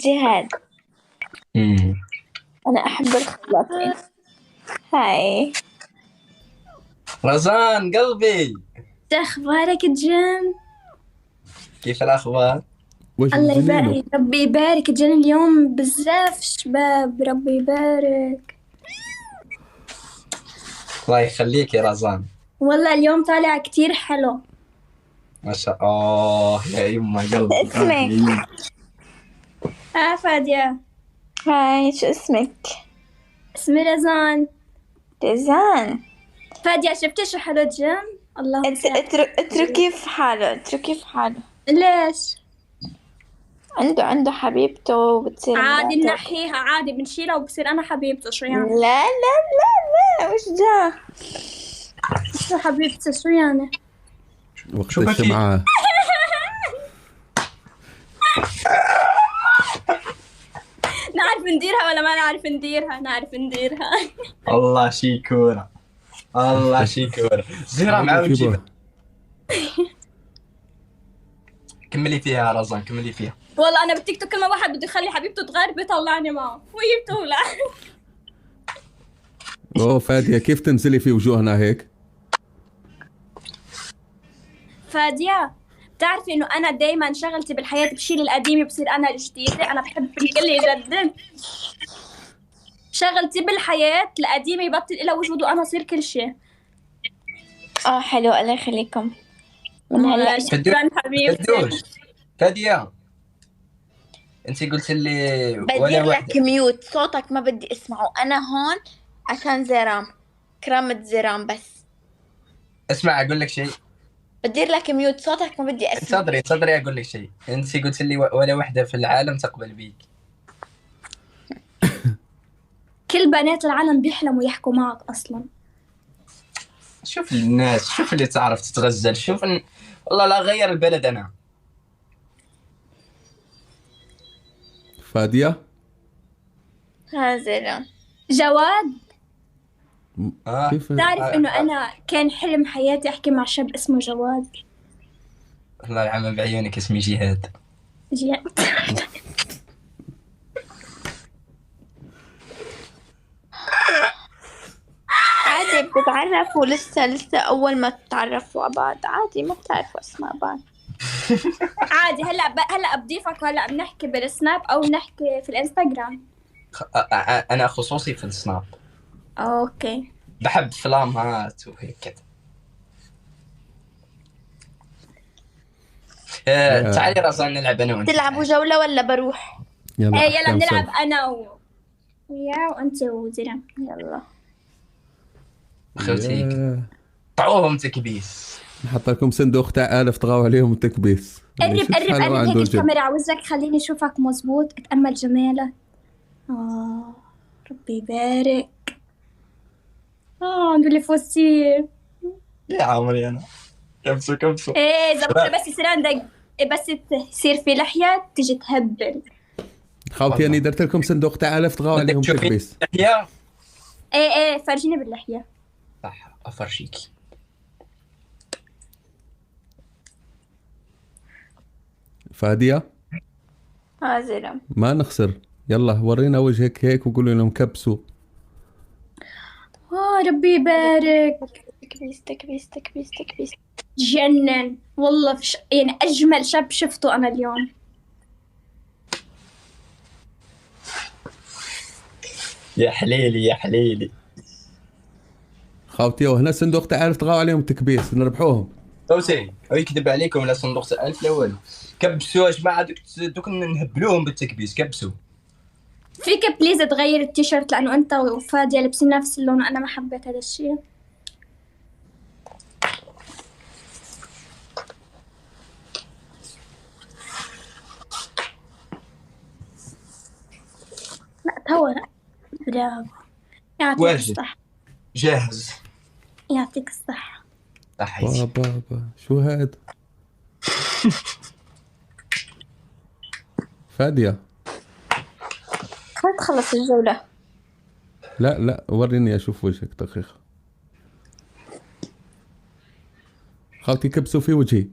جهاد. امم أنا أحب الخلاطين. هاي، رزان قلبي، شو أخبارك جن؟ كيف الأخبار؟ وش الله تجنينه؟ يبارك، ربي يبارك جن. اليوم بزاف شباب، ربي يبارك. الله يخليك يا رزان. والله اليوم طالع كتير حلو. ما شاء الله يا يما قلبي. اسمك؟ يا يما. فادية. هاي، شو اسمك؟ اسمي رزان. رزان. فادية، شفتي شو حلو جن؟ الله انت اتركي في حاله، اتركي في حاله. ليش؟ عنده حبيبته وبتصير عادي مراته. نحيها، عادي بنشيلها وبصير أنا حبيبته. شو يعني؟ لا لا لا لا، وش جا؟ شو حبيبتي؟ شو يعني؟ وقت شو بكي؟ الشمعة. نعرف نديرها ولا ما نعرف نديرها؟ نعرف نديرها. الله شيكورة، الله شيكورة. زهرة معاود جيبها. كملي فيها يا رزان، كملي فيها. والله أنا بالتيك توك كل ما واحد بده يخلي حبيبته تغير بيطلعني معه وهي بتولع. اوه فادية، كيف تنزلي في وجوهنا هيك؟ فادية، بتعرفي إنه أنا دايما شغلتي بالحياة بشيل القديم بصير أنا الجديدة. أنا بحب الكل يجدد. شغلتي بالحياة القديم يبطل إلى وجود وأنا أصير كل شيء. حلو، الله يخليكم. من هلا شكرا حبيبتي. فدوش، فادية، انت قلت لي بدير ولا لك واحدة. ميوت، صوتك ما بدي اسمعه. انا هون عشان زرام، كرامة زرام بس. اسمع اقول لك شيء. بدير لك ميوت، صوتك ما بدي اسمع. صدري اقول لك شيء. انت قلت لي ولا واحدة في العالم تقبل بيك. كل بنات العالم بيحلموا يحكوا معك أصلا. شوف الناس، شوف اللي تعرف تتغزل، شوف والله لا غير البلد انا. فادية. زرام. جواد، كيف؟ تعرف إنه أنا كان حلم حياتي أحكي مع شاب اسمه جواد. الله يعمى بعيونك، اسمي جهاد. جهاد. عادي بتتعرفوا، لسه اول ما تتعرفوا على بعض عادي، ما بتعرفوا اسماء بعض. عادي. هلا بضيفك وهلا بنحكي بالسناب أو نحكي في الانستغرام. انا خصوصي في السناب، أوكي. بحب فلامات وهيك كذا. تعالي رزان نلعب انا وانت. تلعبوا جولة ولا بروح؟ يلا إيه يلا أحكام بنلعب سوا. أنا ويا وأنت وزينة. يلا. اخوتيك ياه. طعوهم تكبيس. نحط لكم صندوق تاع آلف تغاو عليهم تكبيس. قرب شوف قرب حاله قرب عنده هيك الجد. الكاميرا على وجهك، خليني اشوفك مزبوط. اتأمل جمالك. ربي يبارك. عنده لي فوسيل. يا عمري انا كبسوا. ايه زبطة، بس يصير عندك بس يصير في لحية تيجي تهبل. خالتي أني درت لكم صندوق تاع آلف تغاو عليهم بدك تشوفين تكبيس. يا ايه فرجيني باللحية. صح افرجيكي. فادية، زرام. ما نخسر. يلا ورينا وجهك هيك وقولوا لهم كبسوا. ربي يبارك. تكبيس تكبيس تكبيس تكبيس. جنن والله. يعني اجمل شاب شفته انا اليوم. يا حليلي يا حليلي. خالتي وهنا صندوق تاع آلف تغاو عليهم تكبيس، نربحوهم. توسي او يكذب عليكم لا صندوق 1000 الاول. كبسوا يا جماعه، دوك نهبلوهم بالتكبيس. كبسوا. فيك بليز تغير التيشيرت لانه انت وفادية لابسين نفس اللون وانا ما حبيت هذا الشيء. لا تهور. برافو. يعطيك واجد. الصحة. جاهز. يعطيك الصحة. صحيتي. بابا شو هاد؟ فادية، خلينا تخلص الجولة. لا وريني اشوف وجهك دقيقة. خالتي كبسوا في وجهي.